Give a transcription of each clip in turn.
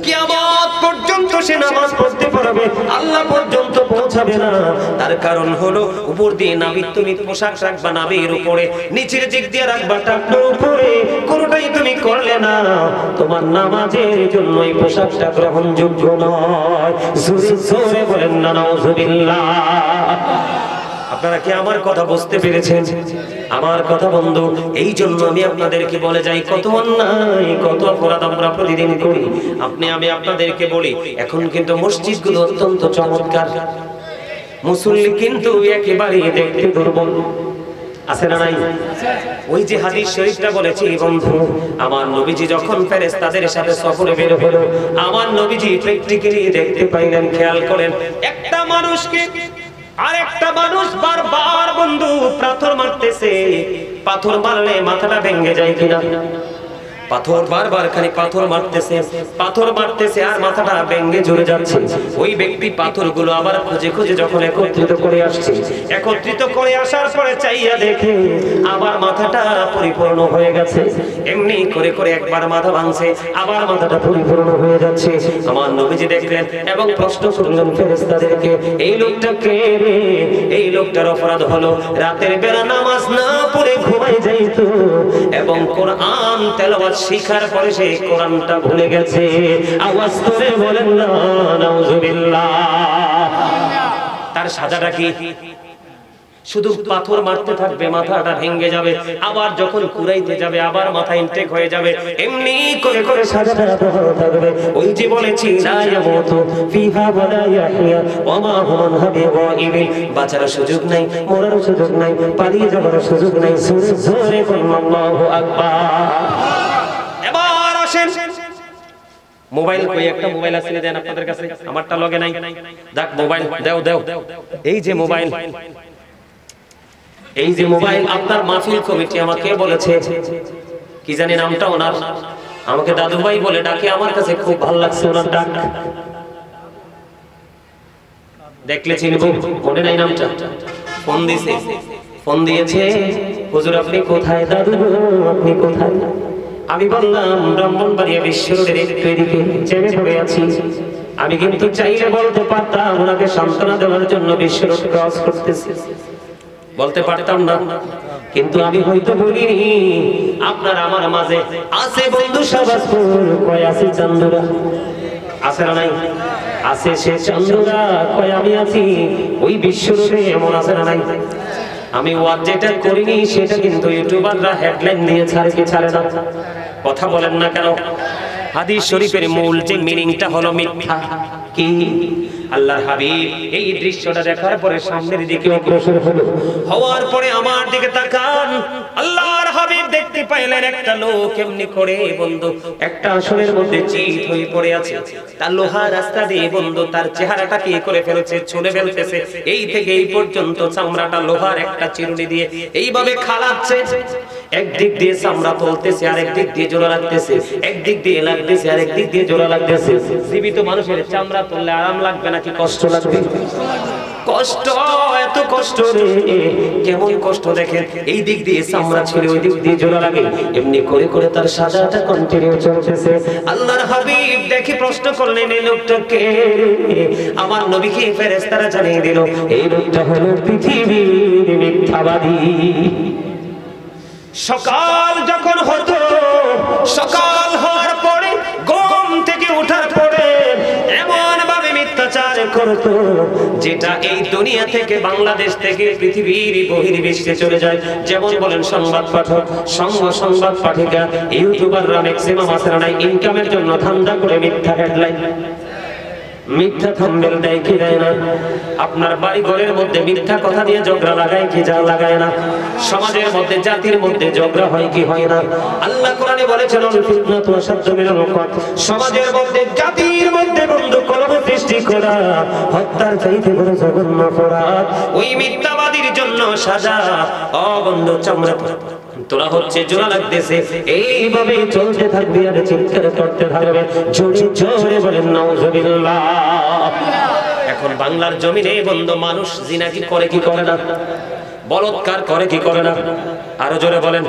কিয়ামত পর্যন্ত সে নামাজ পড়তে পারবে, আল্লাহ পর্যন্ত পৌঁছাবে না। তার কারণ হলো উপর দিয়ে নাভির তুমি পোশাক রাখবা নাভির উপরে, নিচের দিক দিয়ে রাখবা টাকনোর উপরে, কোনটাই তুমি করলে না, তোমার নামাজের জন্য এই পোশাকটা গ্রহণযোগ্য নয়। জোরে জোরে বলেন না নাউজুবিল্লাহ। আপনারা কি আমার কথা বুঝতে পেরেছেন? আমার কথা বন্ধু, এই জন্য আমি আপনাদেরকে বলে যাই, কত অন্যায় কত অপরাধ আমরা প্রতিদিন করি। আমি আপনাদেরকে বলি, এখন কিন্তু মসজিদগুলো অত্যন্ত চমৎকার, মুসল্লি কিন্তু একেবারেই দেখতে দুর্বল, আছে না নাই? ওই যে হাদিস শরীফটা বলেছি বন্ধু, আমার নবীজি যখন ফেরেশতাদের সাথে সফরে বের হলো, আমার নবীজি প্র্যাকটিক্যালি দেখতে পাইলেন, খেয়াল করেন, একটা মানুষকে আরেকটা মানুষ বারবার বন্ধু পাথর মারতেছে। পাথর মারলে মাথাটা ভেঙে যায় কিনা? পাথর বারবার খালি পাথর মারতেছে আর মাথাটা ভেঙে ঝরে যাচ্ছে। ওই ব্যক্তি পাথরগুলো আবার খুঁজে খুঁজে যখন একত্রিত করে আসছে, একত্রিত করে আসার পরে চাইয়া দেখে আবার মাথাটা পরিপূর্ণ হয়ে গেছে। এমনি করে করে একবার মাথা ভাঙছে, আবার মাথাটা পরিপূর্ণ হয়ে যাচ্ছে। আমার নবীজি দেখলেন এবং প্রশ্ন করলেন ফেরেশতাদেরকে, এই লোকটা কে রে? এই লোকটার অপরাধ হলো রাতের বেলা নামাজ না পড়ে ঘুমাই যাইতো এবং কোরআন তেলাওয়াত শিখার পরে সে কোরআনটা ভুলে গেছে। আওয়াজ করে বলেন না নাউজুবিল্লাহ। তার সাজাটা কি? শুধু পাথর মারতে থাকবে, মাথাটা ভেঙে যাবে, আবার যখন কুরাইতে যাবে আবার মাথা ইনটেক হয়ে যাবে, এমনি করে করে সাজাটা থাকবে। ওই যে বলেছি লা ইয়ামুতু ফিহা ওয়া লা ইয়াহইয়া ওয়া মা হুম বিগাইবিন, বাঁচার সুযোগ নাই, মরার সুযোগ নাই, পালিয়ে যাওয়ার সুযোগ নাই। জোরে জোরে বলুন আল্লাহু আকবার। এবার আসেন, মোবাইল কই? একটা মোবাইল আছে দেন আপনাদের কাছে, আমারটা লগে নাই। দেখ মোবাইল দাও। এই যে মোবাইল, এই যে মোবাইল আপনার মাহফিল কমিটি আমাকে বলেছে, কি জানি নামটা ওনার, আমাকে দাদু ভাই বলে ডাকে, আমার কাছে খুব ভালো লাগছে ওনার ডাক, দেখলে চিনবো, মনে নাই নামটা। ফোন দিয়েছে, হুজুর আপনি কোথায়? দাদু আপনি কোথায়? আমি বললাম ব্রাহ্মণবাড়িয়া বিশ্ব রোডের একটু এদিকে চেপে পড়ে আছি। আমি কিন্তু চাইলে বলতে পারতাম ওনাকে সান্ত্বনা দেওয়ার জন্য বিশ্ব রোড ক্রস করতেছি, বলতে পারতাম না, কিন্তু আমি হয়তো বলিনি। আপনার আমার মাঝে আছে বন্ধু শাহবাজপুর, কয় আছে চান্দুরা, আছে না নাই? আছে সে চান্দুরা, কয় আমি আছি ওই বিশ্ব রোডে, এমন আছে না নাই? আমি ওয়াজ যেটা করিনি সেটা কিন্তু ইউটিউবাররা হেডলাইন দিয়ে ছাড়ে কি ছাড়ে না? কথা বলেন না কেন? হাদিস শরীফের মূল যে মিনিংটা হলো মিথ্যা। কি? আল্লাহর হাবিব এই দৃশ্যটা দেখার পরে সামনের দিকে অগ্রসর হওয়ার পরে আমার দিকে তাকান, আল্লাহর হাবিব দেখতে পাইলেন একটা লোক এমনি করে বন্ধু একটা আসনের মধ্যে চিত হয়ে পড়ে আছে। তার লোহা রাস্তা দিয়ে বন্ধু তার চেহারাটা কি করে ফেলেছে, ছুলে ফেলতেছে, এই থেকে এই পর্যন্ত চামড়াটা লোহার একটা চিরুনি দিয়ে এইভাবে খালাচ্ছে। একদিক দিয়ে চামড়া তুলতেছে, আরেক দিক দিয়ে জোড়া লাগতেছে, একদিক দিয়ে লাগতেছে, আরেক দিক দিয়ে জোড়া লাগতেছে। জীবিত মানুষের চামড়া তুললে আরাম লাগবে নাকি কষ্ট লাগবে? কষ্ট, এত কষ্ট রে, কেমন কষ্ট দেখেন। এই দিক দিয়ে চামড়া ছিঁড়ে ওই দিক দিয়ে জোড়া লাগে, এমনি করে করে তার সাজাটা কন্টিনিউ চলতেছে। আল্লাহর হাবিব দেখে প্রশ্ন করলেন, এই লোকটা কে? আমার নবীকে ফেরেশতারা জানিয়ে দিল, এই লোকটা হলো পৃথিবীর মিথ্যাবাদী। সকাল যখন হতো, সকাল হওয়ার পরে ঘুম থেকে ওঠার পরে এমন ভাবে মিথ্যাচার করতো যেটা এই দুনিয়া থেকে, বাংলাদেশ থেকে পৃথিবীর বহির্বিশ্বে চলে যায়। যেমন বলেন সংবাদ পাঠক, সংবাদ পাঠিকা, ইউটিউবাররা ম্যাক্সিমাম আসরা নাই ইনকামের জন্য ধান্দা করে মিথ্যা হেডলাইন, মিথ্যা থাম্বনেল দেয় কি দেয় না? আপনার বাড়ি ঘরের মধ্যে মিথ্যা কথা দিয়ে ঝগড়া লাগায় কি যা লাগায় না? সমাজের মধ্যে, জাতির মধ্যে ঝগড়া হয় কি হয় না? আল্লাহ কোরআনে বলেছেন, ফিতনাতু আশাদ্দু মিনাল কাতল। সমাজের মধ্যে, জাতির মধ্যে বন্ধু কলহ সৃষ্টি করা হত্যার চাইতে বড় জঘন্য অপরাধ। ওই মিথ্যাবাদীর জন্য সাজা, ও বন্ধু চামড়া তোরা হচ্ছে জোড়া লাগতেছে, এইভাবে চলতে থাকবে আর চিৎকার করতে থাকবে। জোরে জোরে বলেন নাউজুবিল্লাহ। এখন বাংলার জমিনে বন্ধু মানুষ জিনা কি করে কি করে না? বলৎকার করে কি করে না? আরো জোরে বলেন,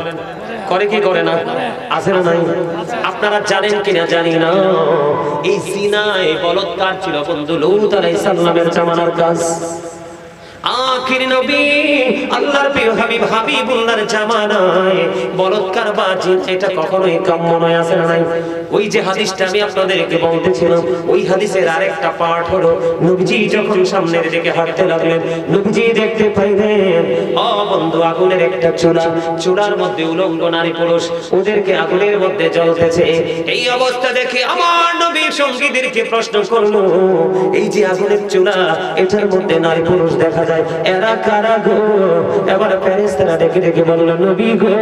করে কি করে না? আছে না নাই? আপনারা জানেন কিনা জানি না, এই জিনায় বলৎকার ছিল বন্ধু লূত আলাইহিস সালামের জামানার কাজ। আখির নবী আল্লাহর প্রিয় হাবিব হাবিবুল্লাহর জামানায় বলৎকার বা জিনা এটা কখনোই কাম্য নয়, আছে না নাই? ওই যে হাদিসটা আমি আপনাদেরকে বলতেছিলাম, ওই হাদিসের আরেকটা পার্ট হলো নবীজি যখন সামনের দিকে হাঁটতে লাগলেন, নবীজি দেখতে পাইলেন ও বন্ধু আগুনের একটা চুলা, চুলার মধ্যে উলঙ্গ নারী পুরুষ ওদেরকে আগুনের মধ্যে জ্বলতেছে। এই অবস্থা দেখে আমার নবী সঙ্গীদেরকে প্রশ্ন করলো, এই যে আগুনের চুলা এটার মধ্যে নারী পুরুষ দেখা যায়, এরা কারা গো? এবার ফেরেশতারা ডেকে ডেকে বলল, নবী গো,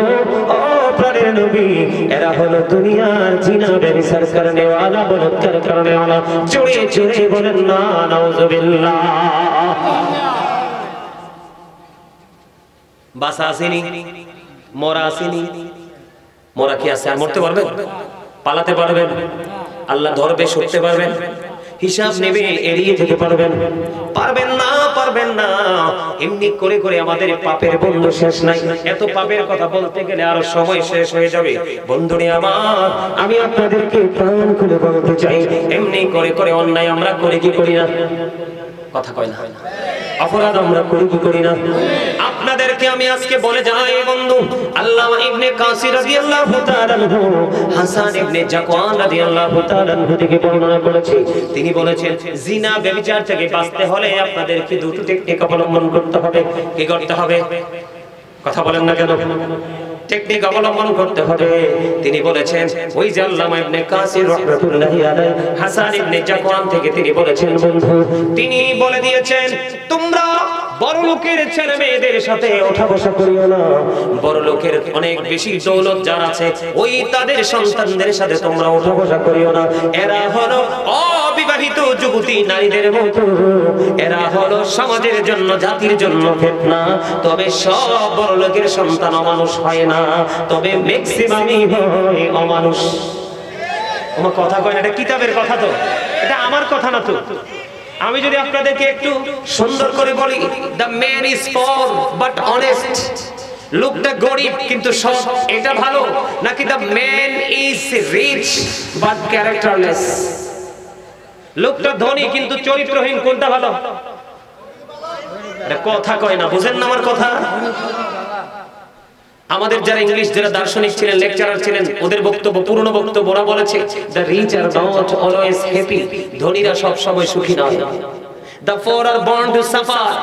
ও প্রাণের নবী, এরা হলো দুনিয়ার জিনা ব্যভিচার করনে ওয়ালা, বলৎকার করনে ওয়ালা। জোরে জোরে বলেন না নাউযুবিল্লাহ। বাসা আসেনি, মরা আসেনি, মরা কি আছে? আর মরতে পারবেন? পালাতে পারবেন? আল্লাহ ধরবে সরতে পারবেন? হিসাব নেবে এড়িয়ে যেতে পারবেন? পারবেন না, পারবেন না। এমনি করে করে আমাদের পাপের বন্ধু শেষ নাই। এত পাপের কথা বলতে গেলে আরো সময় শেষ হয়ে যাবে। বন্ধুরে আমার, আমি আপনাদেরকে প্রাণ খুলে বলতে চাই, এমনি করে করে অন্যায় আমরা করি কি করি না? কথা কয় না? অপরাধ আমরা করি কি করি না? আপনাদেরকে আমি আজকে বলে যাই বন্ধু, আল্লামা ইবনে কাসির রাদিয়াল্লাহু তাআলা আনহু হাসান ইবনে জাকওয়ান রাদিয়াল্লাহু তাআলা আনহু থেকে বর্ণনা করেছে। তিনি বলেছেন, জিনা ব্যভিচার থেকে বাঁচতে হলে আপনাদেরকে দুটো টেকনিক অবলম্বন করতে হবে। কি করতে হবে? কথা বলেন না কেন? টেকনিক অবলম্বন করতে হবে। তিনি বলেছেন, ওই যে আল্লামা ইবনে কাসির রাহমাতুল্লাহি আলাইহি হাসান ইবনে জাকওয়ান থেকে তিনি বলেছেন বন্ধু, তিনি বলে দিয়েছেন, তোমরা বড় লোকের ছেলে মেয়েদের সাথে ওঠা বসা করিও না। বড় লোকের অনেক বেশি দৌলত যার আছে, ওই তাদের সন্তানদের সাথে তোমরা ওঠা বসা করিও না। এরা হলো অবিবাহিত যুবতী নারীদের মতো, এরা হলো সমাজের জন্য, জাতির জন্য ফিতনা। তবে সব বড় লোকের সন্তান অমানুষ হয় না, তবে ম্যাক্সিমামই হয় অমানুষ। আমার কথা কয় না, এটা কিতাবের কথা, তো এটা আমার কথা না। তো আমি যদি আপনাদেরকে একটু সুন্দর করে বলি, the man is poor but honest, লোকটা গরিব কিন্তু সৎ, এটা ভালো নাকি the man is rich but characterless, লোকটা ধনী কিন্তু চরিত্রহীন, কোনটা ভালো? এটা কথা কয় না, বুঝেন না আমার কথা? আমাদের যারা ইংলিশ যারা দার্শনিক ছিলেন, লেকচারার ছিলেন, ওদের বক্তব্য, পুরনো বক্তব্য, ওরা বলেছে the rich are not always happy, ধনীরা সব সময় সুখী নয়। The poor are born to suffer,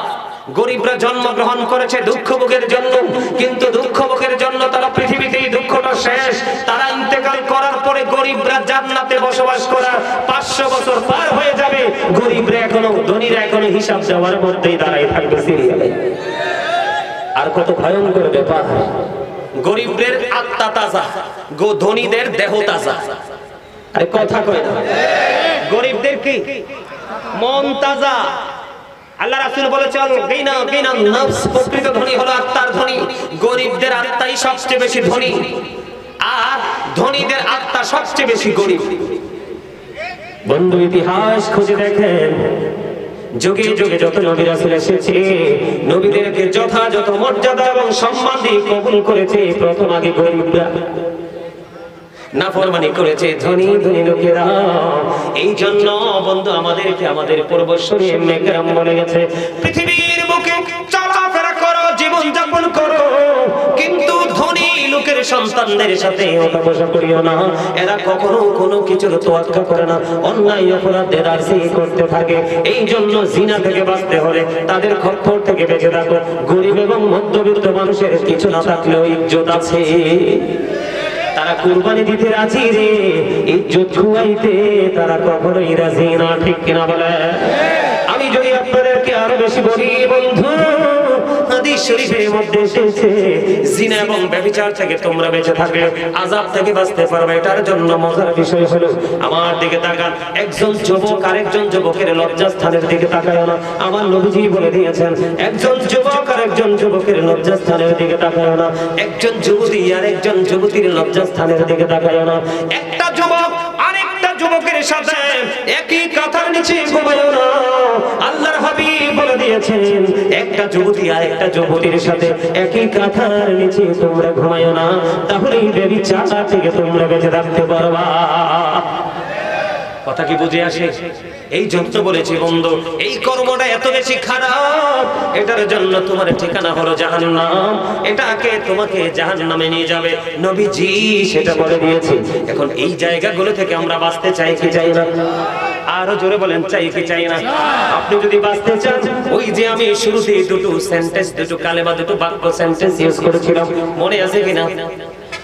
গরিবরা জন্মগ্রহণ করেছে দুঃখ ভোগের জন্য, কিন্তু দুঃখ ভোগের জন্য তারা পৃথিবীতেই দুঃখটা শেষ। তারা ইন্তেকাল করার পরে গরিবরা জান্নাতে বসবাস করা 500 বছর পার হয়ে যাবে, গরিবরা এখনো, ধনীরা এখনো হিসাব দেওয়ার মধ্যেই দাঁড়াই থাকবে সিরিয়ালে। আর কত ভয়ঙ্কর ব্যাপার, গরিবদের আত্মা তাজা, ধনীদের দেহ তাজা। আরে কথা কয় না? গরিবদের কি মন তাজা। আল্লাহ রাসূল বলেছেন, গিনা গিনা নফস, প্রকৃত ধনী হলো আত্মার ধনী। গরিবদের আত্মাই সবচেয়ে বেশি ধনী, আর ধনীদের আত্মা সবচেয়ে বেশি গরিব। বন্ধু ইতিহাস খুঁজে দেখেন, যুগে যুগে যত নবী রাসূল এসেছে, নবীদেরকে যথাযথ মর্যাদা এবং সম্মান দিয়ে কবুল করেছে প্রথম আগে গরিবরা, নাফরমানি করেছে ধনী ধনী লোকেরা। এই জন্য বন্ধু আমাদেরকে আমাদের পূর্বসূরি মেকরাম বলে গেছে, পৃথিবীর বুকে চলাফেরা করো, জীবন যাপন করো, কিন্তু ধনী লোকের সন্তানদের সাথে ওঠা বসা করিও না। এরা কখনো কোনো কিছুর তোয়াক্কা করে না, অন্যায় অপরাধের রাজি করতে থাকে। এই জন্য জিনা থেকে বাঁচতে হলে তাদের খপ্পর থেকে বেঁচে থাকো। গরিব এবং মধ্যবিত্ত মানুষের কিছু না থাকলেও ইজ্জত আছে, তারা কুরবানি দিতে রাজি রে, ইজ্জত খুয়াইতে তারা কখনোই রাজি না, ঠিক কিনা বলে? আমি যদি আপনাদেরকে আরো বেশি বলি বন্ধু, হাদিস শরীফের মধ্যে এসেছে, জিনা এবং ব্যভিচার থেকে তোমরা বেঁচে থাকলে আযাব থেকে বাঁচতে পারবে। এটার জন্য মজার বিষয় হলো, আমার দিকে তাকান, একজন যুবক আরেকজন যুবকের লজ্জাস্থানের দিকে তাকায় না। আমার নবীজি বলে দিয়েছেন, একজন যুবক আরেকজন যুবকের লজ্জাস্থানের দিকে তাকায় না, একজন যুবতী আরেকজন যুবতীর লজ্জাস্থানের দিকে তাকায় না, একটা যুবক আরেকটা যুবকের সাথে একই কাঁথার নিচে ঘুমায় না। আল্লাহর হাবিব বলে দিয়েছেন, বলেছেন একটা যুবতী আর একটা যুবতীর সাথে একই কাঁথার নিচে তোমরা ঘুমায়ো না, তাহলে এই ব্যভিচার থেকে তোমরা বেঁচে থাকতে পারবা। কথা কি বুঝে আসে? এই জন্য বলেছি বন্ধু, এই কর্মটা এত বেশি খারাপ, এটার জন্য তোমার ঠিকানা হলো জাহান্নাম, এটাকে তোমাকে জাহান্নামে নিয়ে যাবে, নবীজি সেটা বলে দিয়েছে। এখন এই জায়গাগুলো থেকে আমরা বাঁচতে চাই কি চাই না? আরো জোরে বলেন, চাই কি চাই না? আপনি যদি বাঁচতে চান, ওই যে আমি শুরুতে দুটো সেন্টেন্স, দুটো কালেমা, দুটো বাক্য সেন্টেন্স ইউজ করেছিলাম, মনে আছে কিনা?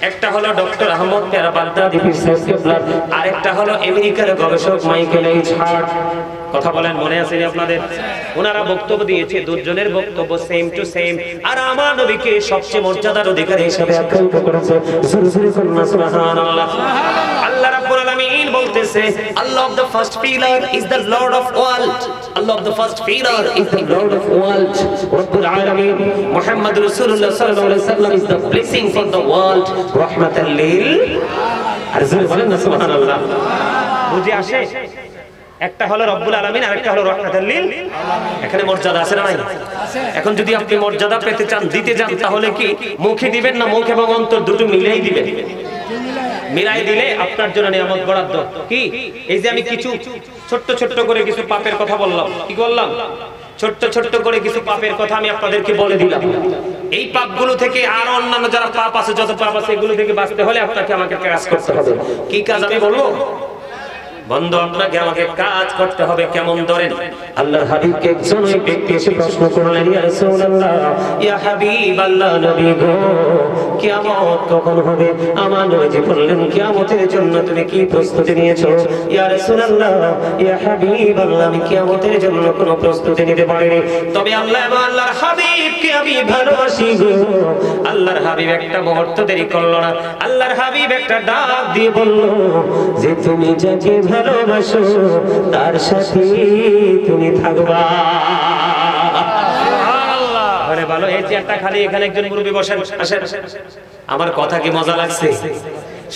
একটা হলো ডক্টর আহমদ পেয়ারা বাগদাদি ফিরসেবলার, আর একটা হলো আমেরিকার গবেষক মাইকেল এইচ হার্ট। কথা বলেন, মনে আছে আপনাদের? ওনারা বক্তব্য দিয়েছে, দুজনের বক্তব্য সেম টু সেম, আর আমার নবীকে সবচেয়ে মর্যাদার অধিকারী হিসেবে আখ্যায়িত করেছে। সুবহানাল্লাহ। আল্লাহ রাব্বুল আলামিন বলতেছে, Allah of the first pillar is the lord of world, Allah of the first pillar is the lord of world, রব্বুল আলামিন মুহাম্মদ রাসূলুল্লাহ সাল্লাল্লাহু আলাইহি ওয়াসাল্লাম is the blessing for the world, রাহমাতাল লিল। আর জোরে বলেন না সুবহানাল্লাহ। বুঝে আসে? একটা হলো রব্বুল আলামিন, আর একটা হলো রাহমাতাল লিল। এখানে মর্যাদা আছে না নাই? এখন যদি আপনি মর্যাদা পেতে চান, দিতে চান, তাহলে কি মুখে দিবেন না মুখ এবং অন্তর দুটো মিলাই দিবেন? মিলাই দিলে আপনার জন্য নিয়ামত বরাদ্দ। কি এই যে আমি কিছু ছোট্ট ছোট্ট করে কিছু পাপের কথা বললাম, কি বললাম? ছোট্ট ছোট্ট করে কিছু পাপের কথা আমি আপনাদেরকে বলে দিলাম। এই পাপগুলো থেকে আর অন্যান্য যারা পাপ আছে, যত পাপ আছে, এগুলো থেকে বাঁচতে হলে আপনাকে আমাকে কাজ করতে হবে। কি কাজ আমি বলবো? বন্ধু, আপনাকে আমাকে কাজ করতে হবে। কেমন? ধরেন, আল্লাহর হাবিবকে একজন ওই ব্যক্তি এসে প্রশ্ন করলেন, ইয়া রাসূলুল্লাহ, ইয়া হাবিবাল্লাহ, নবী গো, কিয়ামত কখন হবে? আমার নবীজি বললেন, কিয়ামতের জন্য তুমি কি প্রস্তুতি নিয়েছো? ইয়া রাসূলুল্লাহ, ইয়া হাবিবাল্লাহ, আমি কিয়ামতের জন্য কোনো প্রস্তুতি নিতে পারিনি, তবে আল্লাহ এবং আল্লাহর হাবিবকে আমি ভালোবাসি গো। আল্লাহর হাবিব একটা মুহূর্ত দেরি করলো না। আল্লাহর হাবিব একটা ডাক দিয়ে বলল যে, তুমি যাকে ভালোবাসো তার সাথে তুমি থাকবা। সুবহানাল্লাহ। আরে ভালো, এই চেয়ারটা খালি, এখানে একজন মুরব্বি বসেন, আসেন। আমার কথা কি মজা লাগছে?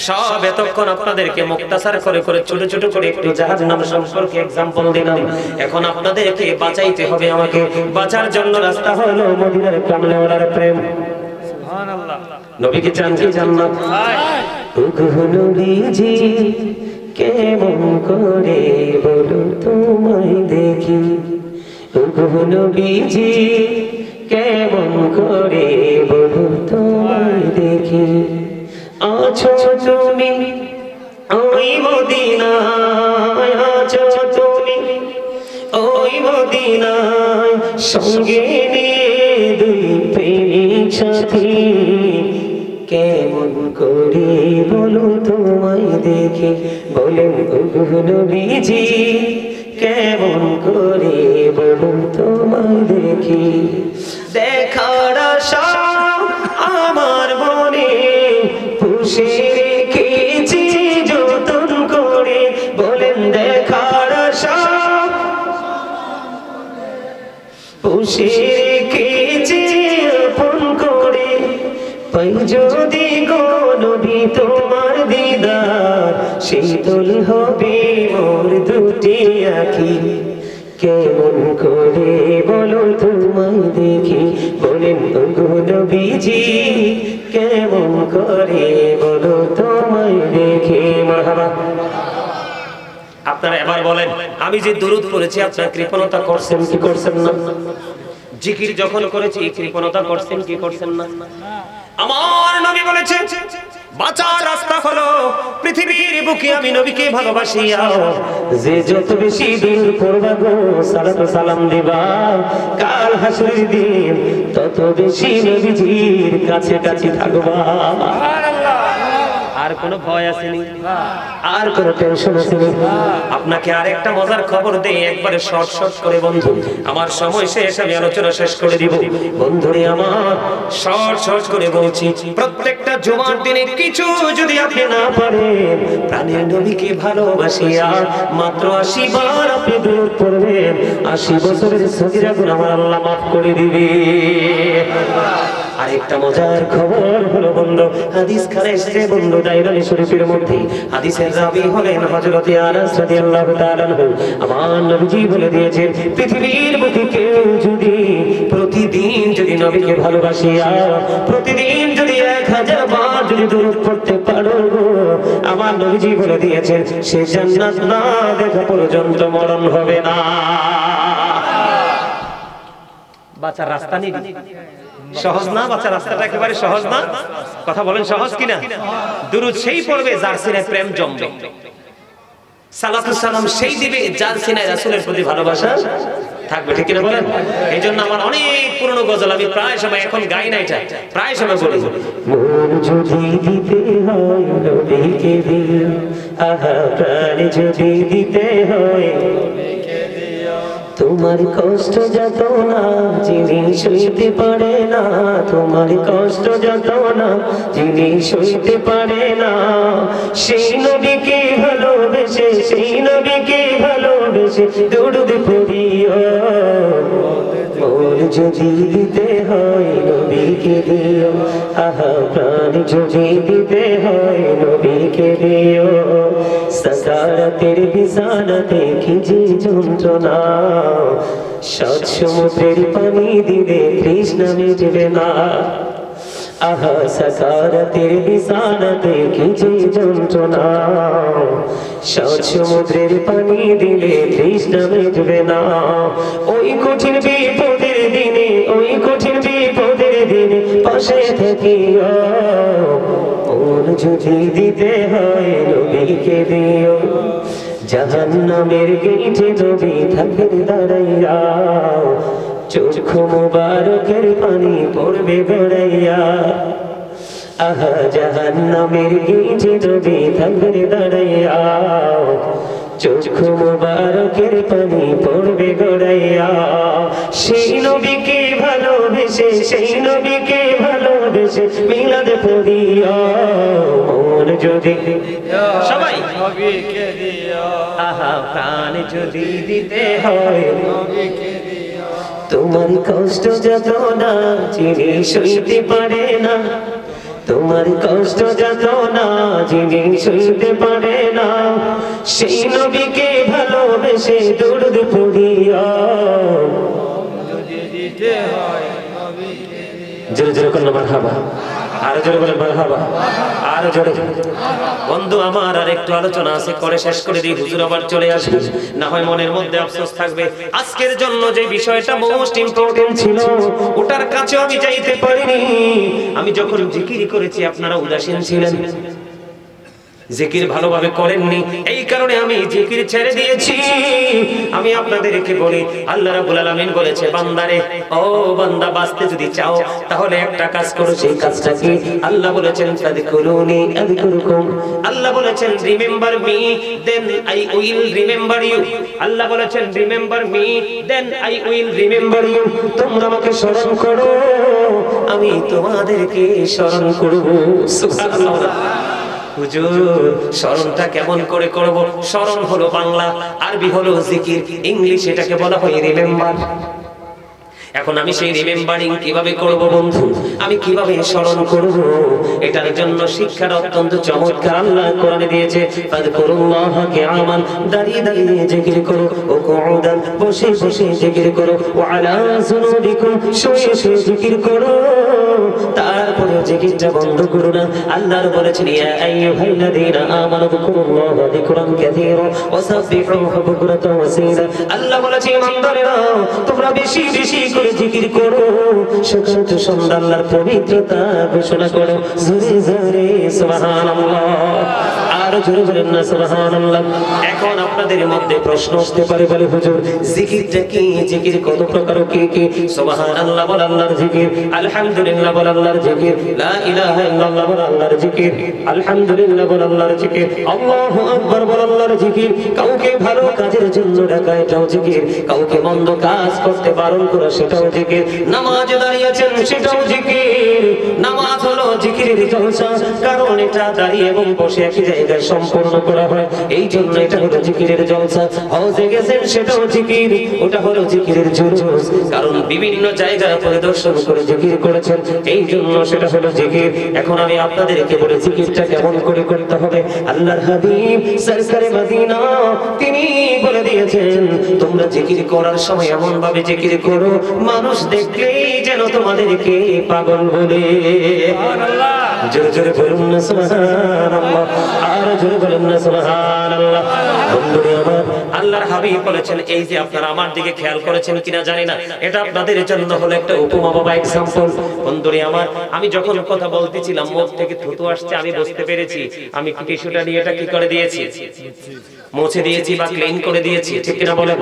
সব এতক্ষণ আপনাদেরকে মুক্তাসার করে করে ছোট ছোট করে একটু জাহান্নাম সম্পর্কে एग्जांपल দিলাম। এখন আপনাদেরকে বাঁচাইতে হবে। আমাকে বাঁচার জন্য রাস্তা হলো মদিনার কামলেওয়ালার প্রেম। সুবহানাল্লাহ। নবীকে চান কি জান্নাত? ওগো নবীজি, কেমন করে বলো তোমায় দেখি, ওগো নবীজি, কেমন করে বলো তোমায় দেখি, আছো তুমি ওই মদিনায়, আছো তুমি ওই মদিনায়, সঙ্গে নিয়ে দুই প্রেমিক সাথী, কেমন করে বলো তোমায় দেখি। বলেন ওগো নবীজি, কেমন করে বলো তোমায় দেখি, দেখার আশা আমার মনে পুষে রেখেছি যতন করে। বলেন দেখার আশা পুষে রেখেছি আপন করে, পাই যদি গো নবী তোমার দিদার, শীতল হবে মোর দুটি আঁখি, কেমন করে বলো তোমায় দেখি। বলেন ওগো নবীজি, কেমন করে বলো তোমায় দেখি। মারহাবা। আপনারা এবার বলেন, আমি যে দুরূদ পড়েছি আপনারা কৃপণতা করছেন কি করছেন না? জিকির যখন করেছি কৃপণতা করছেন কি করছেন না? আমার নবী বলেছেন, বাঁচার রাস্তা হলো পৃথিবীর বুকে আমি নবীকে ভালোবাসিয়া যে যত বেশি দিন পড়বা গো সালাত সালাম দিবা, কাল হাসরের দিন তত বেশি নবীজির কাছে কাছে থাকবা। সুবহানাল্লাহ। আর কোনো ভয় আসেনি, আর কোনো টেনশন আসেনি। আপনাকে আরেকটা মজার খবর দেই, একবারে শর্ট শর্ট করে বন্ধু, আমার সময় শেষ, আমি আলোচনা শেষ করে দিব। বন্ধুরে আমার, শর্ট শর্ট করে বলছি, প্রত্যেকটা জুমার দিনে কিছু যদি আপনি না পারেন, প্রাণের নবীকে ভালোবাসিয়া মাত্র 80 বার আপনি দুরূদ পড়বেন, 80 বছরের সগীরা গুনাহ আমার আল্লাহ মাফ করে দিবে। আরেকটা মজার খবর হলো বন্ধু, হাদিস খানে এসেছে বন্ধু দাইরানি শরীফের মধ্যে, হাদিসের রাবী হলেন হযরত আনাস রাদিয়াল্লাহু তাআলা আনহু। আমার নবীজি বলে দিয়েছেন, পৃথিবীর বুকে কেউ যদি প্রতিদিন যদি নবীকে ভালোবাসিয়া প্রতিদিন যদি 1000 বার যদি দরুদ পড়তে পারো, আমার নবীজি বলে দিয়েছেন সে জান্নাত না দেখা পর্যন্ত মরণ হবে না। বাঁচার রাস্তা নেই, সহজ না বাঁচার রাস্তাটা, একেবারে সহজ না। কথা বলেন সহজ কিনা? দুরূদ সেই পড়বে যার সিনায় প্রেম জমবে, সালাতু সালাম সেই দিবে যার সিনায় রাসূলের প্রতি ভালোবাসা থাকবে, ঠিক কিনা বলেন? এই জন্য আমার অনেক পুরনো গজল আমি প্রায় সময় এখন গাই না, এটা প্রায় সময় বলি, মন যদি দিতে হয় নবীকে দিও, আহা প্রাণ যদি দিতে হয় তোমার কষ্ট যত না যিনি সইতে পারে না, তোমার কষ্ট যত না যিনি সইতে পারে না, সেই নবীকে ভালোবেসে সেই নবীকে ভালোবেসে দরুদ পড়িও, মন যদি দিতে হয় নবীকে দিও, আহা প্রাণ যদি দিতে হয় নবীকে দিও, সাকারাতের বিছানাতে কি যে যন্ত্রণা, সাত সমুদ্রের পানি দিলে তৃষ্ণা মিটবে না, আহা সাকারাতের বিছানাতে কি যে যন্ত্রণা, সাত সমুদ্রের পানি দিলে তৃষ্ণা মিটবে না, ওই কঠিন বিপদের দিনে ওই কঠিন বিপদের দিনে পাশে থাকিও, মন যদি দিতে হয় নবীকে দিও, জাহান্নামের গেটে নবী থাকবেন দাঁড়াইয়া, চোখ মুবারকের পানি পড়বে গড়াইয়া, আহা জাহান্নামের গেটে নবী থাকবেন দাঁড়াইয়া, চোখ মুবারকের পানি পড়বে গড়াইয়া, সেই নবীকে ভালোবেসে সেই নবীকে ভালোবেসে মিলাদ পড়িয়া, মন যদি সবাই নবীকে দিও, আহা প্রাণ যদি দিতে হয় নবীকে দিও, তোমার কষ্ট যত না যিনি সইতে পারে না, তোমার কষ্ট যত না যিনি সইতে পারে না, সেই নবীকে ভালোবেসে দরুদ পড়িয়া যদি দিতে হয় নবীকে দিও, জোরে জোরে করুন মারহাবা, আরো জোরে বলেন মারহাবা, আরো জোরে। বন্ধু আমার আর একটু আলোচনা আছে, করে শেষ করে দিই, হুজুর আবার চলে আসবে, না হয় মনের মধ্যে আফসোস থাকবে। আজকের জন্য যে বিষয়টা মোস্ট ইম্পর্টেন্ট ছিল ওটার কাছে আমি যাইতে পারিনি। আমি যখন জিকির করেছি আপনারা উদাসীন ছিলেন, জিকির ভালোভাবে করেননি, এই কারণে আমি জিকির ছেড়ে দিয়েছি। আমি আপনাদেরকে বলি, আল্লাহ রাব্বুল আলামিন বলেছে, বান্দারে ও বান্দা বাঁচতে যদি চাও তাহলে একটা কাজ করো, সেই কাজটা কি? আল্লাহ বলেছেন ফাযকুরুনি আযকুরকুম, আল্লাহ বলেছেন remember me then I will remember you, Allah বলেছেন remember me then I will remember you, তোমরা আমাকে স্মরণ করো আমি তোমাদেরকে স্মরণ করব। সুবহানাল্লাহ। হুজুর স্মরণটা কেমন করে করব? স্মরণ হলো বাংলা, আরবি হলো জিকির, ইংলিশ এটাকে বলা হয় রিমেম্বার। এখন আমি সেই রিমেম্বারিং কিভাবে করব বন্ধু, আমি কিভাবে স্মরণ করব, এটার জন্য শিক্ষার অত্যন্ত চমৎকার আল্লাহ কোরআনে দিয়েছে। ফাযকুরুল্লাহ কিয়ামান, দাঁড়িয়ে দাঁড়িয়ে জিকির করো, ও কুউদান, বসে বসে জিকির করো, ওয়া আলা যুনুবিকুম, শুয়ে শুয়ে জিকির করো, তারপরে জিকিরটা বন্ধ করো না। আল্লাহর বলেছেন, ইয়া আইয়ুহাল্লাযীনা আমানু যকুরুল্লাহা যিকরান কাসীরা ওয়া সাব্বিহুহু বুকরাতাও ওয়া আসীলা। আল্লাহ বলেছেন, ইমানদারেরা তোমরা বেশি বেশি করে জিকির করো, সকাল থেকে সন্ধ্যা আল্লাহর পবিত্রতা ঘোষণা করো, জোরে জোরে সুবহানাল্লাহ, আর জোরে বলেন না সুবহানাল্লাহ। এখন আপনাদের মধ্যে প্রশ্ন আসতে পারে, বলে হুজুর জিকিরটা কি? জিকির কত প্রকার, কি কি? সুবহানাল্লাহ বল আল্লাহর জিকির, আলহামদুলিল্লাহ বল আল্লাহর জিকির, লা ইলাহা ইল্লাল্লাহ বল আল্লাহর জিকির, আলহামদুলিল্লাহ বল আল্লাহর জিকির, আল্লাহু আকবার বল আল্লাহর জিকির। কাউকে ভালো কাজের জন্য ডাকা, এটাও জিকির, কাউকে মন্দ কাজ করতে বারণ করা, সেটাও জিকির, নামাজে দাঁড়িয়েছেন সেটাও জিকির। নামাজ হলো জিকিরের জলসা, কারণ এটা দাঁড়িয়ে এবং বসে একই জায়গায় জায়গায় সম্পূর্ণ করা হয়। এই জন্য এটা হলো জিকিরের জলসা। হজে গেছেন সেটাও জিকির, ওটা হলো জিকিরের জুলুস, কারণ বিভিন্ন জায়গা পরিদর্শন করে জিকির করেছেন, এই জন্য সেটা হলো জিকির। এখন আমি আপনাদেরকে বলে জিকিরটা কেমন করে করতে হবে। আল্লাহর হাবিব সরকারে মদিনা তিনি বলে দিয়েছেন, তোমরা জিকির করার সময় এমন ভাবে জিকির করো মানুষ দেখলেই যেন তোমাদেরকে পাগল বলে। সুবহানাল্লাহ, জোরে জোরে বলুন না সুবহানাল্লাহ, আর জোরে বলুন না সুবহানাল্লাহ। বন্ধুরা আমার, আল্লাহর হাবিব বলেছেন, এই যে আপনারা আমার দিকে খেয়াল করেছেন কিনা জানি না, এটা আপনাদের জন্য হলো একটা উপমা বাবা এক্সাম্পল। বন্ধুরা আমার, আমি যখন কথা বলতেছিলাম মুখ থেকে থুতু আসছে, আমি বুঝতে পেরেছি আমি টিস্যুটা নিয়ে এটা কি করে দিয়েছি, মুছে দিয়েছি বা ক্লিন করে দিয়েছি, ঠিক কিনা বলেন।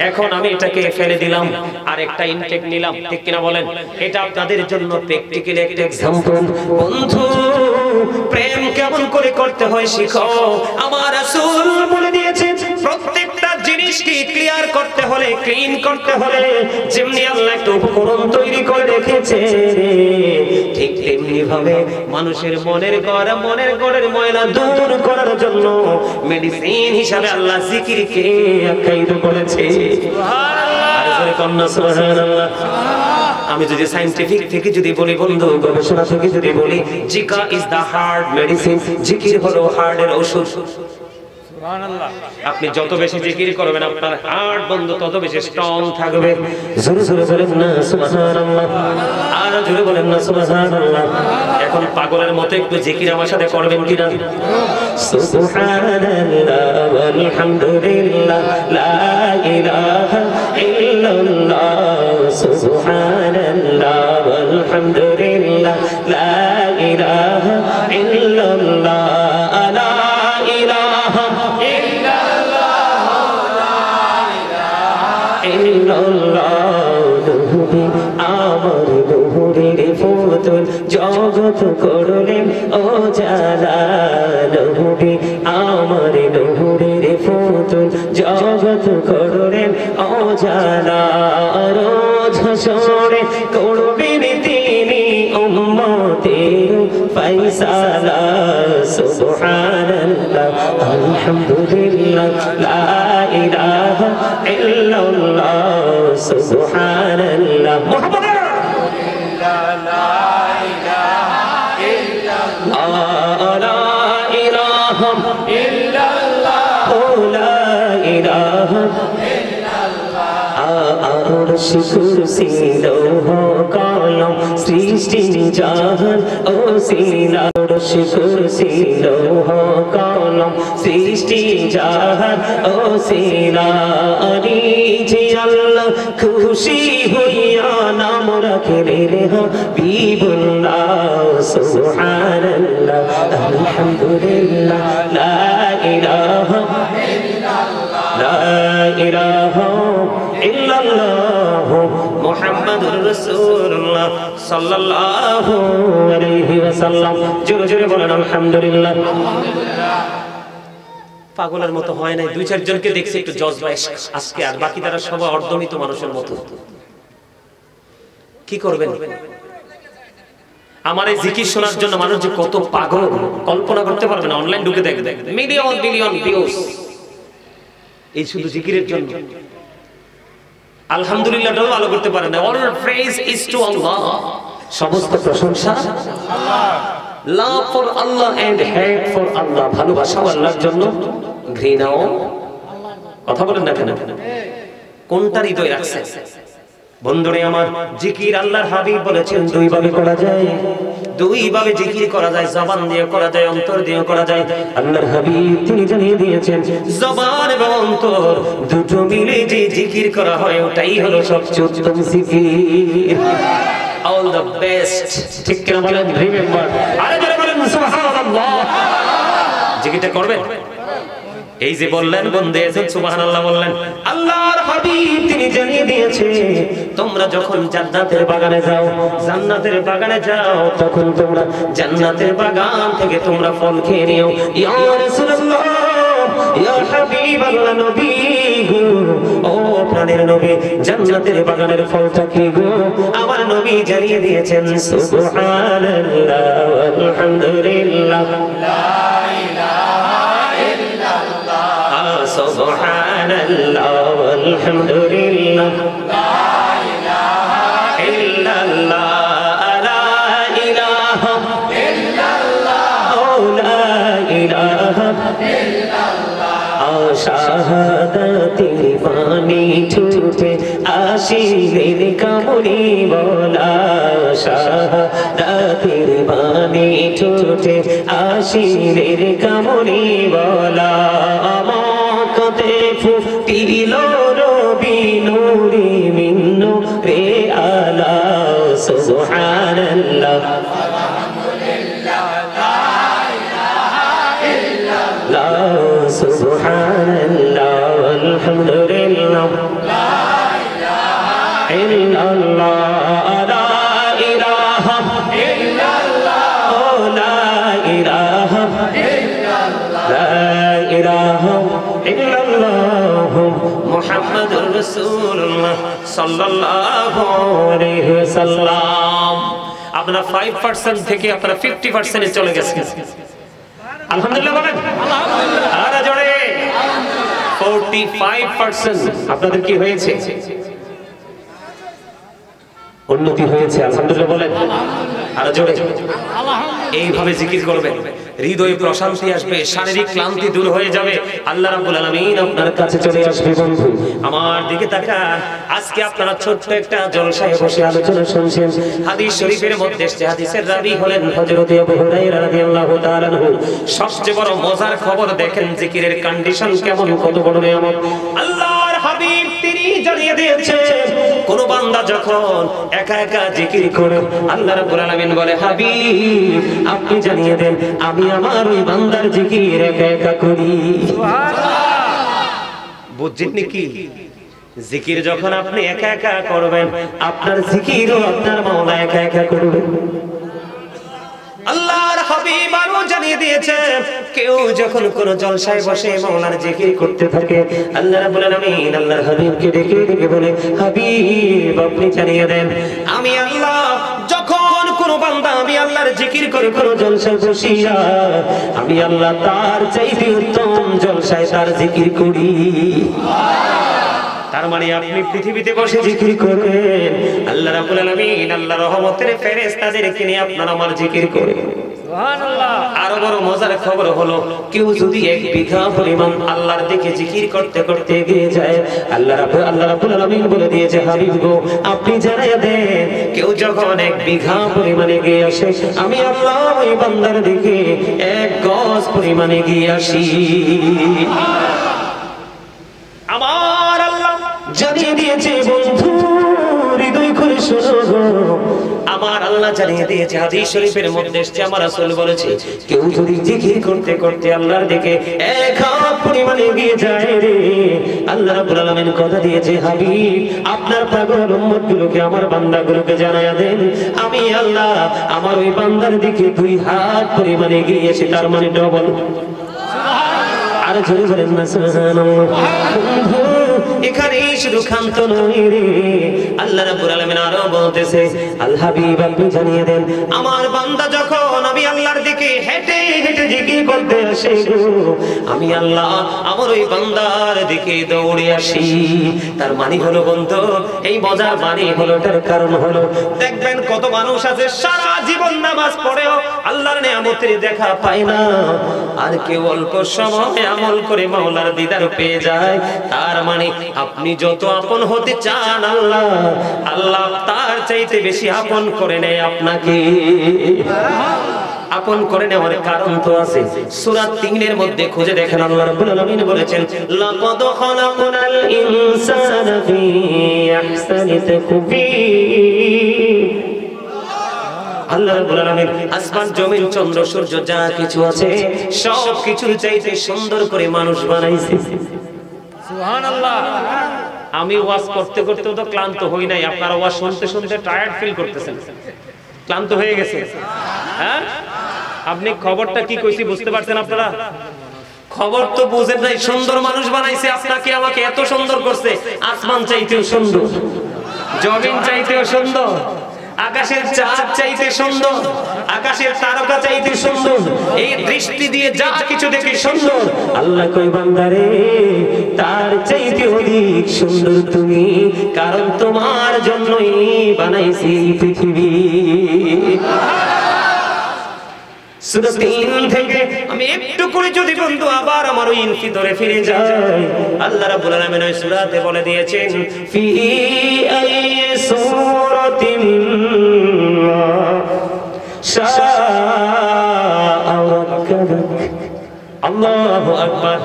এখন আমি এটাকে ফেলে দিলাম আর একটা ইনটেক নিলাম, ঠিক কিনা বলেন। এটা আপনাদের জন্য প্র্যাকটিক্যালি একটা এক্সাম্পল। বন্ধু, প্রেম কেমন করে করতে হয় শিখো। আমার রাসূল বলে দিয়েছে, প্রত্যেকটা জিনিসকে ক্লিয়ার করতে হলে, ক্লিন করতে হলে যেমনি আল্লাহ একটা উপকরণ তৈরি করে রেখেছে, ঠিক তেমনি ভাবে মানুষের মনের গড়ের ময়লা দূর করার জন্য মেডিসিন হিসাবে আল্লাহ জিকিরকে আখ্যায়িত করেছে। সুবহানাল্লাহ। আমি যদি সায়েন্টিফিক থেকে যদি বলি বন্ধু, গবেষণা থেকে যদি বলি, জিকা ইজ দা হার্ট মেডিসিন, জিকির হলো হার্টের ঔষধ। সুবহানাল্লাহ। আপনি যত বেশি জিকির করবেন আপনার হার্ট বন্ধু তত বেশি স্ট্রং থাকবে। জোরে জোরে বলেন না সুবহানাল্লাহ, আর জোরে বলেন না সুবহানাল্লাহ। এখন পাগলের মতো একটু জিকির আমার সাথে করবেন কিনা? সুবহানাল্লাহ ওয়ালহামদুলিল্লাহ লা ইলাহা ইল্লাল্লাহ, সুবহানাল্লাহ ওয়ালহামদুলিল্লাহ লা ইলাহা ইল্লাল্লাহ, লা ইলাহা আমার বহুরের ফুতুল জগৎ করলেন ও জালা, নবী আমার বহুরের ফুতুল জগৎ করলেন ও জালা, রোজ হাসরে করবেন তিনি উম্মতের ফয়সালা। সুবহানাল্লাহ আলহামদুলিল্লাহ লা ইলাহা ইল্লাল্লাহ, সুবহানাল্লাহ মুহাম্মাদুর রাসূলুল্লাহ লা ইলাহা ইল্লাল্লাহ, লা ইলাহা ইল্লাল্লাহ, লা ইলাহা আরশ কুরসি লৌহ কলম সৃষ্টি জাহান ও সিলা, আরশ কুরসি লৌহ কলম সৃষ্টি জাহান ও সিলা, যে আল্লাহ খুশি হইয়া নাম রাখলেন হাবিবুল্লাহ। সুবহানাল্লাহ আলহামদুলিল্লাহ লা ইলাহা ইল্লাল্লাহ, লা ইলাহা ইল্লাল্লাহ মুহাম্মাদুর রাসূলুল্লাহ সাল্লাল্লাহু আলাইহি ওয়াসাল্লাম। জোরে জোরে বলেন আলহামদুলিল্লাহ। পাগলের মতো হয় নাই, দুই চারজনকে দেখছি একটু জজবা আজকে, আর বাকি তারা সবাই অর্ধমিত মানুষের মতো। কি করবেন? আমার এই জিকির শোনার জন্য মানুষ যে কত পাগল কল্পনা করতে পারবে না। অনলাইন ঢুকে দেখবেন মিলিয়ন বিলিয়ন ভিউজ এই শুধু জিকিরের জন্য। আলহামদুলিল্লাহ টাও ভালো করতে পারে না। All praise is to Allah, সমস্ত প্রশংসা Allah. Love for Allah and hate for Allah, ভালোবাসাও আল্লাহর জন্য, ঘৃণাও কথা বলেন না কেন? কোনটা হৃদয় রাখছে? বন্ধুরে আমার, জিকির আল্লাহর হাবিব বলেছেন দুই ভাবে করা যায়, দুই ভাবে জিকির করা যায়, জবান দিয়ে করা যায়, অন্তর দিয়ে করা যায়। আল্লাহর হাবিব তিনি জানিয়ে দিয়েছেন জবান এবং অন্তর দুটো মিলে যে জিকির করা হয় ওটাই হলো সবচেয়ে উত্তম জিকির, all the best। ঠিক কিনা বলেন? রিমেম্বার, আরে যারা বলেন সুবহানাল্লাহ, জিকিরটা করবেন। এই যে বললেন বন্দে এসে সুবহানাল্লাহ বললেন, আল্লাহর হাবিব তিনি জানিয়ে দিয়েছে তোমরা যখন জান্নাতের বাগানে যাও, জান্নাতের বাগানে যাও, তখন তোমরা জান্নাতের বাগান থেকে তোমরা ফল খেয়ে নিও। ইয়া রাসূলুল্লাহ, ইয়া হাবিবাল্লাহ, নবী গো, ও প্রাণের নবী, জান্নাতের বাগানের ফলটা কি গো? আমার নবী জানিয়ে দিয়েছেন সুবহানাল্লাহ ওয়ালহামদুলিল্লাহ লা ইলাহা সুবহানাল্লাহ আলহামদুলিল্লাহ লা ইলাহা ইল্লাল্লাহ লা ইলাহা ইল্লাল্লাহ লা ইলাহা শাহাদাতের বাণী ছুটে আসিলেন কামড়ি বলা শাহাদাতের বাণী ছুটে আসিলেন কামড়ি বলা আমাকে ফুটিল রবি নূরে মিন্নু রে আলা সুবহানাল্লাহ সুবহানাল্লাহ আলহামদুলিল্লাহ লা ইলাহা ইল্লাল্লাহ লা ইলাহা ইল্লাল্লাহ লা ইলাহা ইল্লাল্লাহ লা ইলাহা ইল্লাল্লাহ মুহাম্মাদুর রাসূলুল্লাহ সাল্লাল্লাহু আলাইহি ওয়াসাল্লাম। আপনারা 5% থেকে আপনারা 50% এ চলে গেছেন। আলহামদুলিল্লাহ বলেন আলহামদুলিল্লাহ। আর জোরে 45% আপনাদের কি হয়েছে? উন্নতি হয়েছে। আলহামদুলিল্লাহ বলেন আর জোরে আলহামদুলিল্লাহ। এইভাবে জিকির করবেন, হৃদয়ে প্রশান্তি আসবে, শারীরিক ক্লান্তি দূর হয়ে যাবে। আল্লাহ রাব্বুল আলামিন আপনার কাছে চলে আসবে। বন্ধু আমার দিকে তাকান। আজকে আপনারা ছোট্ট একটা জলসায় বসে আলোচনা শুনছেন। হাদিস শরীফের মধ্যে এসেছে, হাদিসের রাবী হলেন হযরত আবু হুরায়রা রাদিয়াল্লাহু তাআলা আনহু। সবচেয়ে বড় মজার খবর দেখেন জিকিরের কন্ডিশন কেমন, কত বড় নিয়ামত আল্লাহর হাবিব তিনি জানিয়ে দিয়েছেন। কোন বান্দা যখন একা একা জিকির করে আল্লাহ রাব্বুল আলামিন বলে, হাবিব আপনি জানিয়ে দেন আমি আমার ওই বান্দার জিকির একা একা করি। সুবহানাল্লাহ। বুঝছেন কি? জিকির যখন আপনি একা একা করবেন, আপনার জিকিরও আপনার মাওলা একা একা করবেন। আল্লাহর হাবিব আরো জানিয়ে দিয়েছে, কেউ যখন কোন জলসায় বসে মাওলার জিকির করতে থাকে, আল্লাহ রাব্বুল আলামিন আল্লাহর হাবিবকে ডেকে ডেকে বলে, হাবিব আপনি জানিয়ে দেন আমি আল্লাহ যখন কোন বান্দা আমি আল্লাহর জিকির করে কোন জলসায় বসিয়া আমি আল্লাহ তার চাইতে উত্তম জলসায় তার জিকির করি। তার মানে আপনি পৃথিবীতে বসে জিকির করেন, আল্লাহ রাব্বুল আলামিন আল্লাহর রহমতের ফেরেশতাদেরকে নিয়ে আপনার আমার জিকির করেন। সুবহানাল্লাহ। আরো বড় মজার খবর হলো, কেউ যদি 1 বিঘা পরিমাণ আল্লাহর দিকে জিকির করতে করতে এগিয়ে যায়, আল্লাহ রাব্বুল আলামিন বলে দিয়েছে, হাবিব গো আপনি জানিয়ে দেন কেউ যখন 1 বিঘা পরিমাণ এগিয়ে আসে আমি আল্লাহ ওই বান্দার দিকে 1 গজ পরিমাণ এগিয়ে আসি। আমার আল্লাহ জানিয়ে দিয়েছে, বন্ধু হৃদয় করে শোনো, আমার আল্লাহ জানিয়ে দিয়েছে, হাদিস শরীফের মধ্যে এসেছে, আমার রাসূল বলেছে, কেউ যদি জিকির করতে করতে আল্লাহর দিকে 1 হাত পরিমাণ এগিয়ে যায় রে, আল্লাহ রাব্বুল আলামিন কথা দিয়েছে, হাবিব আপনার পাগল উম্মতগুলোকে আমার বান্দাগুলোকে জানায়া দেন আমি আল্লাহ আমার ওই বান্দার দিকে 2 হাত পরিমাণ এগিয়ে এসে, তার মানে ডবল। আর জোরে বলেন না সুবহানাল্লাহ। এখানে শুধু ক্ষান্ত নয় রে, আল্লাহ রাব্বুল আলামিন আরো বলতেছে, আল হাবিব আপনি জানিয়ে দেন আমার বান্দা যখন আমি আল্লাহর দিকে হেঁটে হেঁটে জিকির করতে আসে গো, আমি আল্লাহ আমার ওই বান্দার দিকে দৌড়ে আসি। তার মানে হলো বন্ধু, এই মজার মানে হলো, তার কারণ হলো দেখবেন কত মানুষ আছে সারা জীবন নামাজ পড়েও আল্লাহর নিয়ামতের দেখা পায় না, আর কেউ অল্প সময় আমল করে মাওলার দিদার পেয়ে যায়। তার মানে আপনি যত আপন হতে চান আল্লাহ আল্লাহ তার চাইতে বেশি আপন করে নেয় আপনাকে। আপন করে নেওয়ার কারণ তো আছে, সূরা 3 এর মধ্যে খুঁজে দেখেন, আল্লাহ রাব্বুল আলামিন বলেছেন, লাকাদ খালাকনাল ইনসানা ফি আহসানি তাকবীর। আল্লাহ রাব্বুল আলামিন আসমান জমিন চন্দ্র সূর্য যা কিছু আছে সব কিছুর চাইতে সুন্দর করে মানুষ বানাইছে। সুবহানাল্লাহ। আমি ওয়াজ করতে করতে তো ক্লান্ত হই নাই, আপনারা ওয়াজ শুনতে শুনতে টায়ার্ড ফিল করতেছেন, ক্লান্ত হয়ে গেছে। হ্যাঁ আপনি খবরটা কি কইছি বুঝতে পারছেন আপনারা? খবর তো বুঝেন নাই, সুন্দর মানুষ বানাইছে আপনাকে আমাকে, এত সুন্দর করছে, আসমান চাইতেও সুন্দর, জমিন চাইতেও সুন্দর, আকাশের চাঁদ চাইতে সুন্দর, আকাশের তারকা চাইতে সুন্দর, এই দৃষ্টি দিয়ে যা কিছু দেখে সুন্দর। আল্লাহ কই বান্দারে তার চাইতে অধিক সুন্দর তুমি, কারণ তোমার জন্যই বানাইছি এই পৃথিবী। সূরা ৩ থেকে আমি একটু করে যদি বন্ধু আবার আমার ওই ভিতরে ফিরে যাই, আল্লাহ রাব্বুল আলামিন ওই সূরাতে বলে দিয়েছেন ফি আই সূরাতিন শাআ রাব্বুক। আল্লাহু আকবার।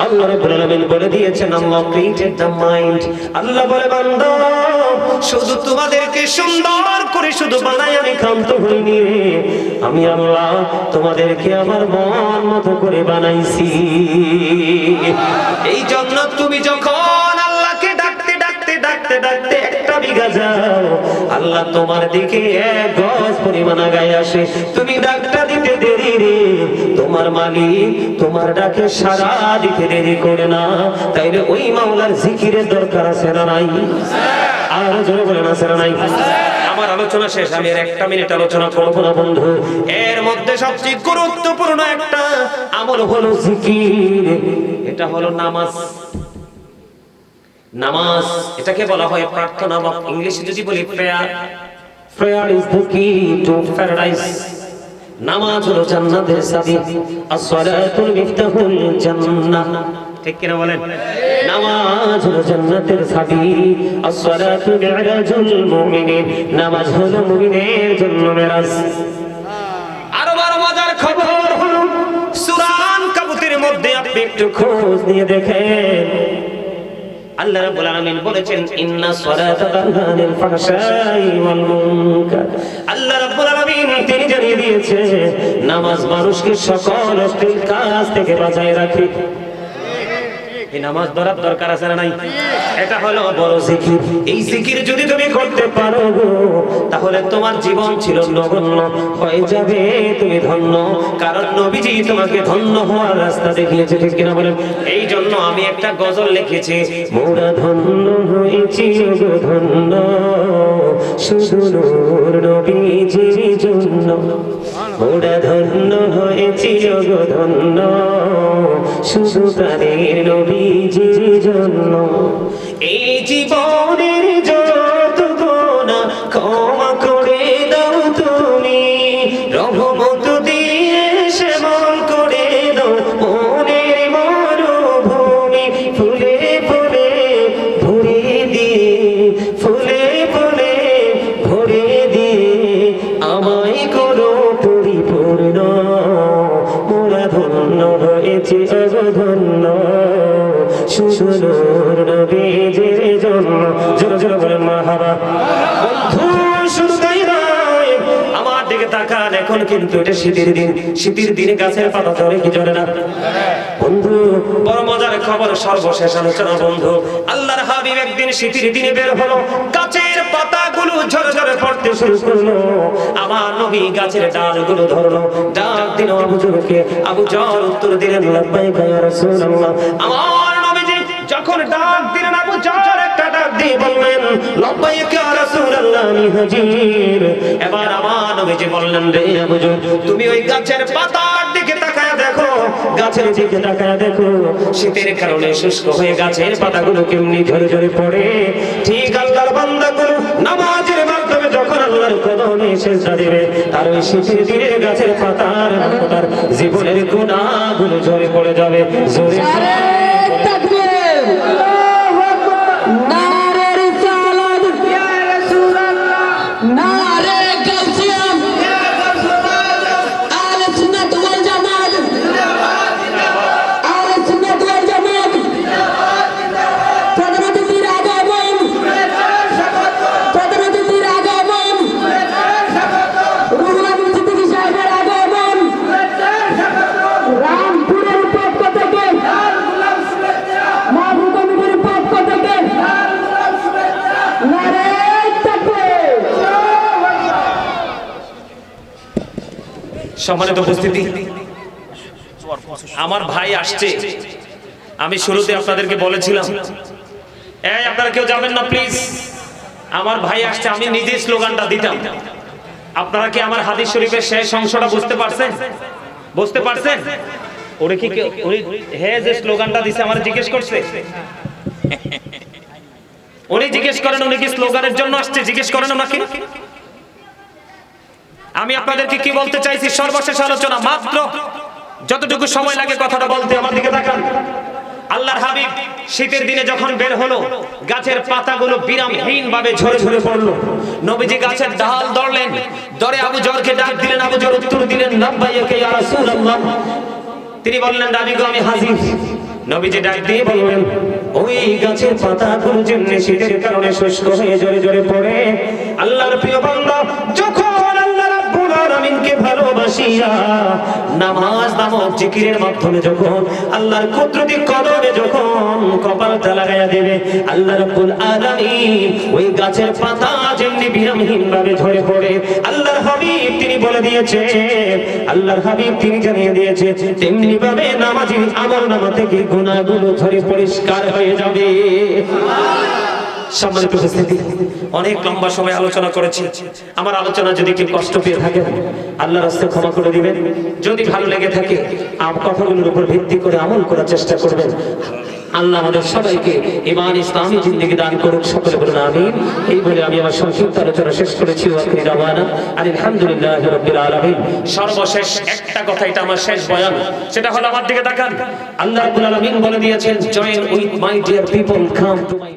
আল্লাহ রাব্বুল আলামিন বলে দিয়েছেন আল্লাহ ক্রিয়েটেড দ্য মাইন্ড। আল্লাহ বলে বান্দা শুধু তোমাদেরকে সুন্দর করে শুধু বানাই আমি ক্ষান্ত হইনি, আমি আল্লাহ তোমাদেরকে আমার মন মতো করে বানাইছি। এই জন্য তুমি যখন আল্লাহকে ডাকতে ডাকতে ডাকতে ডাকতে একটা বিঘা যাও, আল্লাহ তোমার দিকে 1 গজ পরিমাণ আগায় আসে। তুমি ডাকটা দিতে দেরি রে, তোমার মালিক তোমার ডাকে সাড়া দিতে দেরি করে না। তাইলে ওই মাওলার জিকিরের দরকার আছে না নাই? আর জোরে বলেন আছে না নাই? আমার আলোচনা শেষ, আমি আর 1 মিনিট আলোচনা করব না বন্ধু। এর মধ্যে সবচেয়ে গুরুত্বপূর্ণ একটা আমল হলো জিকির, এটা হলো নামাজ। নামাজ এটাকে বলা হয় প্রার্থনা, বা ইংলিশে যদি বলি প্রেয়ার। প্রেয়ার ইজ দ্য কি টু প্যারাডাইস। নামাজ হলো জান্নাতের চাবি। as-সালাতুল মিফতাহুল জান্নাহ। ঠিক কিনা বলেন? নামাজ হলো জান্নাতের চাবি। as-সালাতু মি'রাজুল মুমিনিন। নামাজ হলো মুমিনের জন্য মেরাজ। আরো বড় মজার খবর হলো সূরা আনকাবুতের মধ্যে আপনি একটু খোঁজ নিয়ে দেখেন, আল্লাহ রাব্বুল আলামিন বলেছেন ইন্না সলাতা তানহা আনিল ফাহশাই ওয়াল মুনকার। আল্লাহ রাব্বুল আলামিন তিনি জানিয়ে দিয়েছেন নামাজ মানুষকে সকল অশ্লীল কাজ থেকে বাঁচায় রাখে। এই নামাজ ধরার দরকার আছে না নাই? এটা হলো বড় জিকির। এই জিকির যদি তুমি করতে পারো তাহলে তোমার জীবন ছিল নগণ্য হয়ে যাবে, তুমি ধন্য। কারণ নবীজি তোমাকে ধন্য হওয়ার রাস্তা দেখিয়েছে। ঠিক কিনা বলেন? এই জন্য আমি একটা গজল লিখেছি, মোরা ধন্য হয়েছি গো ধন্য শুধু নূর নবীজির জন্য। মোরা ধন্য হয়েছি গো ধন্য শুধু প্রাণের নবীজির জন্য। এই জীবনের যত গুনাহ ক্ষমা করে দাও তুমি, রহমত দিয়ে শ্যামল করে দাও মনের মরুভূমি। ফুলে ফুলে ভরে দিয়ে, ফুলে ফুলে ভরে দিয়ে আমায় করো পরিপূর্ণ। মোরা ধন্য হয়েছে ধন্য শুধু নূর নবীজির জন্য। জোরে জোরে বলেন মারহাবা। বন্ধু শুধু তাই নয়, আমার দিকে তাকান, এখন কিন্তু এটা শীতের দিন। শীতের দিনে গাছের পাতা ঝরে কি ঝরে না বন্ধু? বড় মজার খবর, সর্বশেষ আলোচনা বন্ধু। আল্লাহর হাবিব একদিন শীতের দিনে বের হলো, গাছের পাতাগুলো ঝরে ঝরে পড়তে শুরু করলো। আমার নবী গাছের ডালগুলো ধরলো, ডাক দিল আবু জরকে। আবু জর উত্তর দিলেন লাব্বাইকা ইয়া রাসূলুল্লাহ। আমার নবীজি যখন ডাক দিলেন, আবু জর একটা ডাক দিয়ে বললেন লাব্বাইকা ইয়া রাসূলুল্লাহ আমি হাজির। এবার আমার নবীজি বললেন রে আবু জর, তুমি ওই গাছের পাতার দিকে তাকায় দেখো, গাছের দিকে তাকায় দেখো, শীতের কারণে শুষ্ক হয়ে গাছের পাতাগুলো কেমনি ঝরে ঝরে পড়ে। ঠিক আল্লাহর বান্দাগুলো নামাজের মাধ্যমে যখন আল্লাহর কদমে সিজদা দিবে, তার ওই শীতের দিনে গাছের পাতার তার জীবনের গুনাহগুলো ঝরে পড়ে যাবে। জোরে তাকবীর, আল্লাহু আকবার, নারে রিসালাত ইয়া রাসূলুল্লাহ, নারে গাউসিয়াম ইয়া রাসূলুল্লাহ, আহলে সুন্নাত ওয়াল জামাত জিন্দাবাদ জিন্দাবাদ, আহলে সুন্নাত ওয়াল জামাত জিন্দাবাদ জিন্দাবাদ, প্রধানমন্ত্রীর আগমন শুভেচ্ছার স্বাগত, প্রধানমন্ত্রীর আগমন শুভেচ্ছার স্বাগত, রুহুল আমিন সিদ্দিকী সাহেবের আগমন শুভেচ্ছার স্বাগত, রামপুরের পক্ষ থেকে লাল গোলাপ শুভেচ্ছা, মাহবুব কমিটির পক্ষ থেকে লাল গোলাপ শুভেচ্ছা, নারে তাকবীর। সম্মানিত উপস্থিতি, আমার ভাই আসছে। আমি শুরুতে আপনাদেরকে বলেছিলাম এই আপনারা কেউ যাবেন না প্লিজ, আমার ভাই আসছে, আমি নিজে স্লোগানটা দিতাম। আপনারা কি আমার হাদিস শরীফের শেষ অংশটা বুঝতে পারছেন? বুঝতে পারছেন? ওরে কি উনি যে স্লোগানটা দিছে আমার জিজ্ঞেস করছে, উনি জিজ্ঞেস করেন উনি কি স্লোগানের জন্য আসছে, জিজ্ঞেস করেন ওনাকে। আমি আপনাদেরকে কি বলতে চাইছি, সর্বশেষ আলোচনা, মাত্র যতটুকু সময় লাগে কথাটা বলতে আমার দিকে তাকান। আল্লাহর হাবিব শীতের দিনে যখন বের হলো, গাছের পাতাগুলো বিরামহীন ভাবে ঝরে ঝরে পড়লো। নবীজি গাছের ডাল ধরলেন, ধরে আবু জরকে ডাক দিলেন। আবু জর উত্তর দিলেন, লাব্বাইকা ইয়া রাসূলুল্লাহ। তিনি বললেন, নবী গো আমি হাজির। নবীজি ডাক দিয়ে বললেন, ওই গাছের পাতাগুলো যেমনি শীতের কারণে শুষ্ক হয়ে ঝরে ঝরে পড়ে, আল্লাহর প্রিয় বান্দা যখন আল্লাহ রাব্বুল আলামিনকে ভালোবাসিয়া নামাজ নামক জিকিরের মাধ্যমে যখন আল্লাহর কুদরতি কদমে যখন কপালটা লাগায়া দেবে, আল্লাহ রাব্বুল আলামিন ওই গাছের পাতা যেমনি বিরামহীন ভাবে ঝরে পড়ে, আল্লাহর হাবিব তিনি বলে দিয়েছে, আল্লাহর হাবিব তিনি জানিয়ে দিয়েছে, তেমনি ভাবে নামাজি আমলনামা থেকে গুনাহগুলো ঝরে পরিষ্কার হয়ে যাবে। সম্মানিত উপস্থিতি, অনেক লম্বা সময় আলোচনা করেছি। আমার আলোচনা যদি কেউ কষ্ট পেয়ে থাকেন, আল্লাহর রাস্তায় ক্ষমা করে দিবেন। যদি ভালো লেগে থাকে, কথাগুলোর উপর ভিত্তি করে আমল করার চেষ্টা করবেন। আল্লাহ আমাদের সবাইকে ঈমান ইসলামী জিন্দেগি দান করুন, সকলে বলুন আমিন। এই বলে আমি আমার সংক্ষিপ্ত আলোচনা শেষ করেছি। ওয়াকিরি দাওয়ানা আলহামদুলিল্লাহি রাব্বিল আলামিন। সর্বশেষ একটা কথা, এটা আমার শেষ বয়ান, সেটা হলো আমার দিকে তাকান। আল্লাহ রাব্বুল আলামিন বলে দিয়েছেন, join with my dear people, come to my